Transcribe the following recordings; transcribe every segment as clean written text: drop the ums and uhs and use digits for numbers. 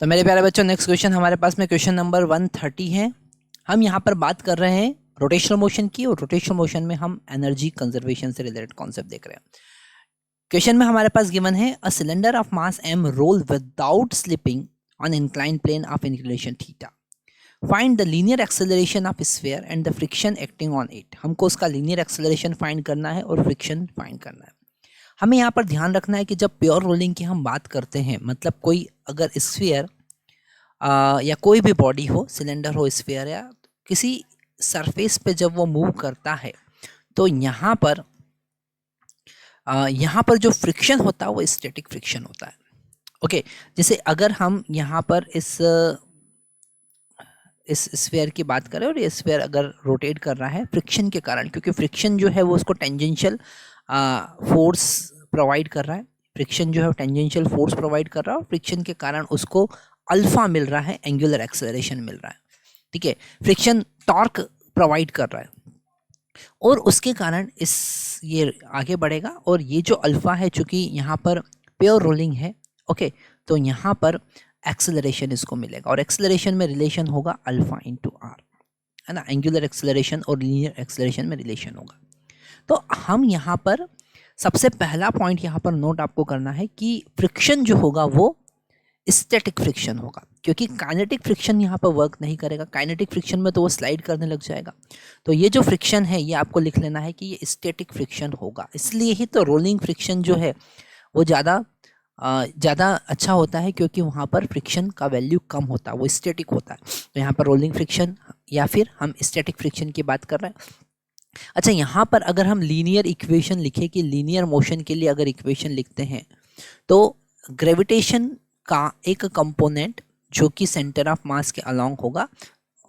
तो मेरे प्यारे बच्चों, नेक्स्ट क्वेश्चन हमारे पास में क्वेश्चन नंबर 130 है। हम यहाँ पर बात कर रहे हैं रोटेशनल मोशन की, और रोटेशनल मोशन में हम एनर्जी कंजर्वेशन से रिलेटेड कॉन्सेप्ट देख रहे हैं। क्वेश्चन में हमारे पास गिवन है a cylinder of mass m roll without slipping on inclined plane of inclination theta. Find the linear acceleration of sphere and the friction acting on it. हमको उसका लीनियर एक्सेलरेशन फाइंड करना है और friction find करना है। हमें यहाँ पर ध्यान रखना है कि जब प्योर रोलिंग की हम बात करते हैं, मतलब कोई अगर स्फीयर या कोई भी बॉडी हो, सिलेंडर हो, स्फीयर या किसी सरफेस पे जब वो मूव करता है तो यहाँ पर जो फ्रिक्शन होता है वो स्टैटिक फ्रिक्शन होता है। ओके, जैसे अगर हम यहाँ पर इस स्फीयर की बात करें और ये स्फीयर अगर रोटेट कर रहा है फ्रिक्शन के कारण, क्योंकि फ्रिक्शन जो है वो उसको टेंजेंशियल फोर्स प्रोवाइड कर रहा है। फ्रिक्शन जो है टेंजेंशियल फोर्स प्रोवाइड कर रहा है और फ्रिक्शन के कारण उसको अल्फा मिल रहा है, एंगुलर एक्सेलरेशन मिल रहा है। ठीक है, फ्रिक्शन टॉर्क प्रोवाइड कर रहा है और उसके कारण ये आगे बढ़ेगा। और ये जो अल्फा है, चूंकि यहाँ पर प्योर रोलिंग है, ओके, तो यहाँ पर एक्सेलरेशन इसको मिलेगा और एक्सेलरेशन में रिलेशन होगा अल्फा इंटू आर, है ना। एंगुलर एक्सेलरेशन और लीनियर एक्सेलरेशन में रिलेशन होगा। तो हम यहाँ पर सबसे पहला पॉइंट यहाँ पर नोट आपको करना है कि फ्रिक्शन जो होगा वो स्टैटिक फ्रिक्शन होगा, क्योंकि काइनेटिक फ्रिक्शन यहाँ पर वर्क नहीं करेगा। काइनेटिक फ्रिक्शन में तो वो स्लाइड करने लग जाएगा। तो ये जो फ्रिक्शन है ये आपको लिख लेना है कि ये स्टैटिक फ्रिक्शन होगा। इसलिए ही तो रोलिंग फ्रिक्शन जो है वो ज़्यादा अच्छा होता है, क्योंकि वहाँ पर फ्रिक्शन का वैल्यू कम होता है, वो स्टैटिक होता है। तो यहाँ पर रोलिंग फ्रिक्शन या फिर हम स्टैटिक फ्रिक्शन की बात कर रहे हैं। अच्छा, यहाँ पर अगर हम लीनियर इक्वेशन लिखें कि लीनियर मोशन के लिए अगर इक्वेशन लिखते हैं तो ग्रेविटेशन का एक कंपोनेंट जो कि सेंटर ऑफ मास के अलोंग होगा,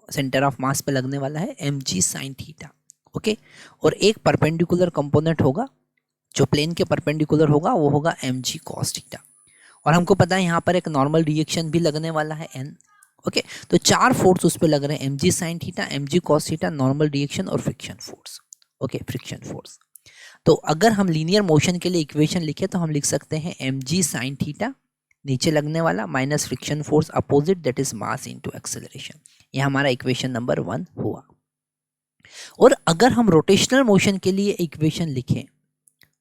सेंटर ऑफ मास पे लगने वाला है mg साइन थीटा। ओके, और एक परपेंडिकुलर कंपोनेंट होगा जो प्लेन के परपेंडिकुलर होगा, वो होगा mg cos थीटा। और हमको पता है यहाँ पर एक नॉर्मल रिएक्शन भी लगने वाला है n। ओके, तो चार फोर्स उस पर लग रहे हैं, mg sine theta, mg cos theta, normal reaction और friction force. Okay, friction force. तो अगर हम लीनियर मोशन के लिए इक्वेशन लिखे तो हम लिख सकते हैं mg साइन थीटा नीचे लगने वाला minus friction force opposite, that is mass into acceleration. ये हमारा इक्वेशन नंबर 1 हुआ। और अगर हम रोटेशनल मोशन के लिए इक्वेशन लिखें,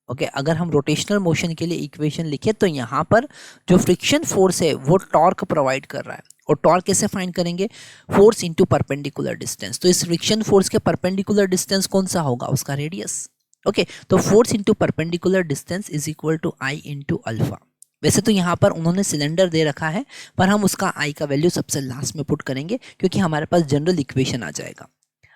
ओके, अगर हम रोटेशनल मोशन के लिए इक्वेशन लिखें तो यहाँ पर जो फ्रिक्शन फोर्स है वो टॉर्क प्रोवाइड कर रहा है। और टॉर्क कैसे फाइंड करेंगे? Force into perpendicular distance. तो इस फ्रिक्शन फोर्स के परपेंडिकुलर डिस्टेंस कौन सा होगा? उसका रेडियस। ओके, तो force into perpendicular distance is equal to I into alpha. वैसे तो यहाँ पर उन्होंने सिलेंडर दे रखा है, पर हम उसका आई का वैल्यू सबसे लास्ट में पुट करेंगे, क्योंकि हमारे पास जनरल इक्वेशन आ जाएगा।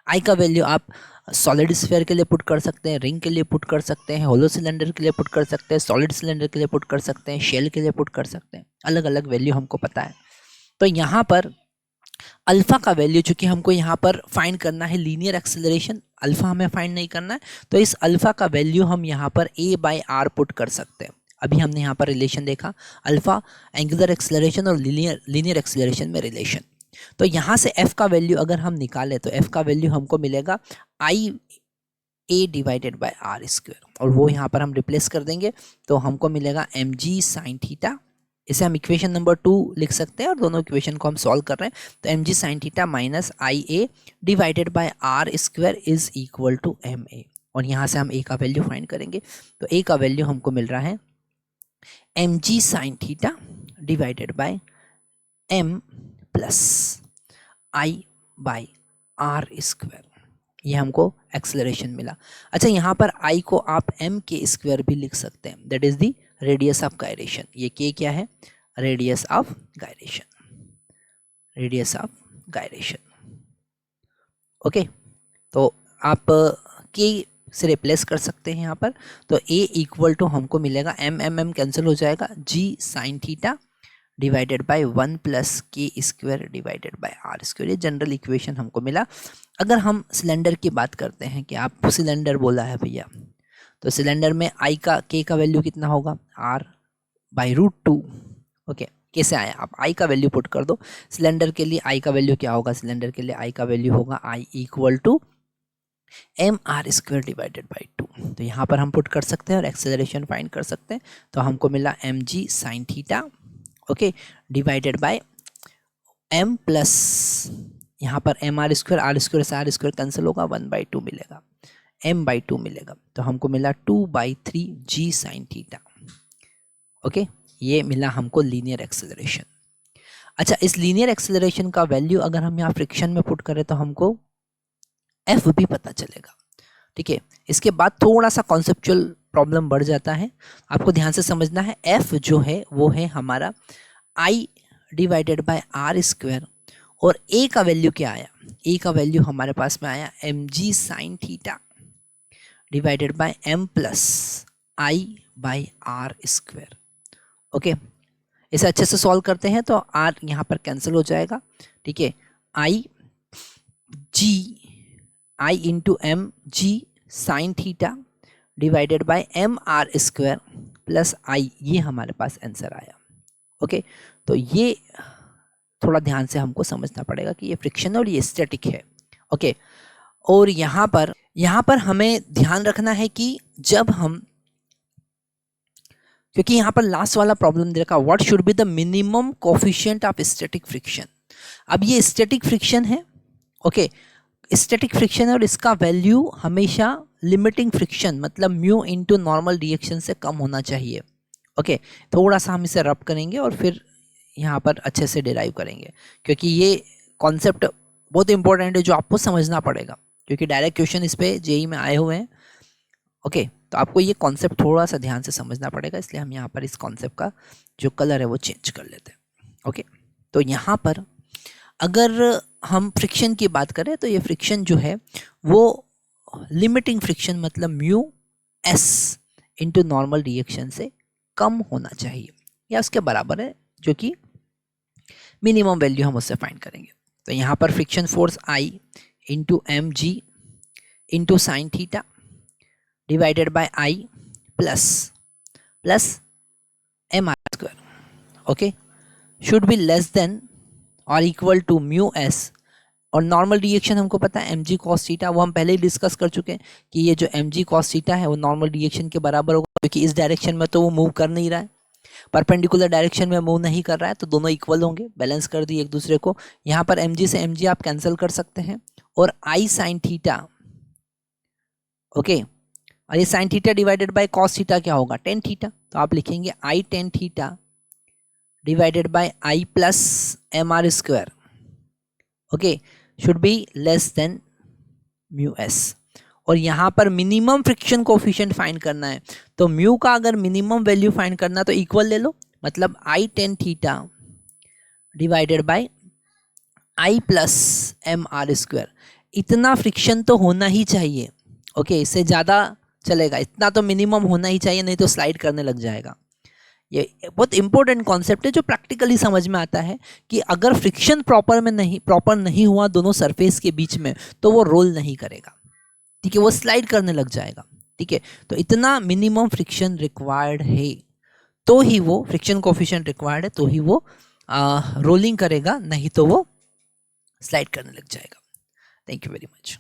आई का वैल्यू आप सॉलिड स्फीयर के लिए पुट कर सकते हैं, रिंग के लिए पुट कर सकते हैं, होलो सिलेंडर के लिए पुट कर सकते हैं, सॉलिड सिलेंडर के लिए पुट कर सकते हैं, शेल के लिए पुट कर सकते हैं। अलग अलग वैल्यू हमको पता है। तो यहाँ पर अल्फा का वैल्यू, चूंकि हमको यहाँ पर फाइंड करना है लीनियर एक्सेलरेशन, अल्फा हमें फाइंड नहीं करना है, तो इस अल्फा का वैल्यू हम यहाँ पर a बाई आर पुट कर सकते हैं। अभी हमने यहाँ पर रिलेशन देखा, अल्फा एंगुलर एक्सेलरेशन और लीनियर एक्सेलरेशन में रिलेशन। तो यहाँ से f का वैल्यू अगर हम निकालें तो f का वैल्यू हमको मिलेगा आई a divided by r square, और वो यहाँ पर हम रिप्लेस कर देंगे तो हमको मिलेगा mg साइन थीटा। इसे हम इक्वेशन नंबर 2 लिख सकते हैं और दोनों इक्वेशन को हम सॉल्व कर रहे हैं। तो mg sine theta minus I a divided by r square is equal to m a. और यहाँ से हम a का वैल्यू फाइंड करेंगे, तो a का वैल्यू हमको मिल रहा है mg sine theta divided by m plus I by r square. ये हमको एक्सेलरेशन मिला। अच्छा, यहाँ पर i को आप m के स्क्वायर भी लिख सकते हैं, that is the radius of gyration. ये k क्या है? Radius of gyration, radius of gyration. Okay, तो आप k से रिप्लेस कर सकते हैं यहाँ पर। तो a इक्वल टू हमको मिलेगा m कैंसिल हो जाएगा, g sine theta divided by 1 plus K square divided by are square. ये जनरल इक्वेशन हमको मिला। अगर हम सिलेंडर की बात करते हैं कि आप सिलेंडर बोला है भैया, तो सिलेंडर में आई का के का वैल्यू कितना होगा? R by root 2। ओके, कैसे आया? आप आई का वैल्यू पुट कर दो। सिलेंडर के लिए आई का वैल्यू क्या होगा? सिलेंडर के लिए आई का वैल्यू होगा I equal to M are square divided by 2। तो यहाँ पर हम पुट कर सकते हैं और एक्सेलरेशन फाइंड कर सकते हैं। तो हमको मिला m ji sine theta, okay, divided by m plus यहाँ पर m are square, r square से आर स्क्वायर कैंसिल होगा, 1/2 मिलेगा, m/2 मिलेगा, तो हमको मिला 2/3 g साइन थीटा। ओके, ये मिला हमको लीनियर एक्सेलरेशन। अच्छा, इस लीनियर एक्सेलरेशन का वैल्यू अगर हम यहाँ फ्रिक्शन में पुट करें तो हमको एफ भी पता चलेगा। ठीक है, इसके बाद थोड़ा सा कॉन्सेप्चुअल प्रॉब्लम बढ़ जाता है, आपको ध्यान से समझना है। एफ जो है वो है हमारा I divided by are square, और ए का वैल्यू क्या आया, ए का वैल्यू हमारे पास में आया m ji sine theta divided by m plus I by are square. Okay, इसे अच्छे से सॉल्व करते हैं तो आर यहाँ पर कैंसिल हो जाएगा। ठीक है, I into M G sine theta divided by M are square plus I, ये हमारे पास आंसर आया। ओके, तो ये थोड़ा ध्यान से हमको समझना पड़ेगा कि ये फ्रिक्शन और ये स्टैटिक है। ओके, और यहाँ पर हमें ध्यान रखना है कि जब हम, क्योंकि यहाँ पर लास्ट वाला प्रॉब्लम दे रखा, what should be the minimum coefficient of static friction. अब ये स्टैटिक फ्रिक्शन है। ओके, स्टैटिक फ्रिक्शन है और इसका वैल्यू हमेशा लिमिटिंग फ्रिक्शन मतलब म्यू इनटू नॉर्मल रिएक्शन से कम होना चाहिए। ओके, थोड़ा सा हम इसे रब करेंगे और फिर यहाँ पर अच्छे से डिराइव करेंगे, क्योंकि ये कॉन्सेप्ट बहुत इंपॉर्टेंट है जो आपको समझना पड़ेगा, क्योंकि डायरेक्ट क्वेश्चन इस पे जेई में आए हुए हैं। ओके, तो आपको ये कॉन्सेप्ट थोड़ा सा ध्यान से समझना पड़ेगा, इसलिए हम यहाँ पर इस कॉन्सेप्ट का जो कलर है वो चेंज कर लेते हैं। ओके, तो यहाँ पर अगर हम फ्रिक्शन की बात करें तो ये फ्रिक्शन जो है वो लिमिटिंग फ्रिक्शन मतलब mu S into normal reaction से कम होना चाहिए या उसके बराबर है, जो कि मिनिमम वैल्यू हम उससे फाइंड करेंगे। तो यहाँ पर friction force I into M g into sine theta divided by I plus M R square. Okay, should be less than और इक्वल टू म्यू एस, और नॉर्मल रिएक्शन हमको पता है एम जी कॉस थीटा, वो हम पहले ही discuss कर चुके हैं कि ये जो एम जी कॉस थीटा है वो नॉर्मल रिएक्शन के बराबर होगा, क्योंकि इस डायरेक्शन में तो वो मूव कर नहीं रहा है, परपेंडिकुलर डायरेक्शन में मूव नहीं कर रहा है, तो दोनों इक्वल होंगे, बैलेंस कर दिए एक दूसरे को। यहाँ पर एम जी से एम जी आप कैंसिल कर सकते हैं, और आई साइन थीटा, ओके, और ये sine theta divided by cos theta क्या होगा, टेन थीटा, तो आप लिखेंगे I tan theta divided by I plus M R square. Okay, should be less than mu S, और यहाँ पर मिनिमम फ्रिक्शन कोफिशिएंट फाइंड करना है, तो म्यू का अगर मिनिमम वैल्यू फाइंड करना तो इक्वल ले लो, मतलब I tan theta divided by I plus M R square. इतना फ्रिक्शन तो होना ही चाहिए। ओके, इससे ज़्यादा चलेगा, इतना तो मिनिमम होना ही चाहिए, नहीं तो स्लाइड करने लग जाएगा। ये बहुत इंपॉर्टेंट कॉन्सेप्ट है जो प्रैक्टिकली समझ में आता है कि अगर फ्रिक्शन प्रॉपर नहीं हुआ दोनों सरफेस के बीच में तो वो रोल नहीं करेगा। ठीक है, वो स्लाइड करने लग जाएगा। ठीक है, तो इतना मिनिमम फ्रिक्शन रिक्वायर्ड है तो ही वो फ्रिक्शन कोफिशिएंट रिक्वायर्ड है तो ही वो रोलिंग करेगा, नहीं तो वो स्लाइड करने लग जाएगा। Thank you very much.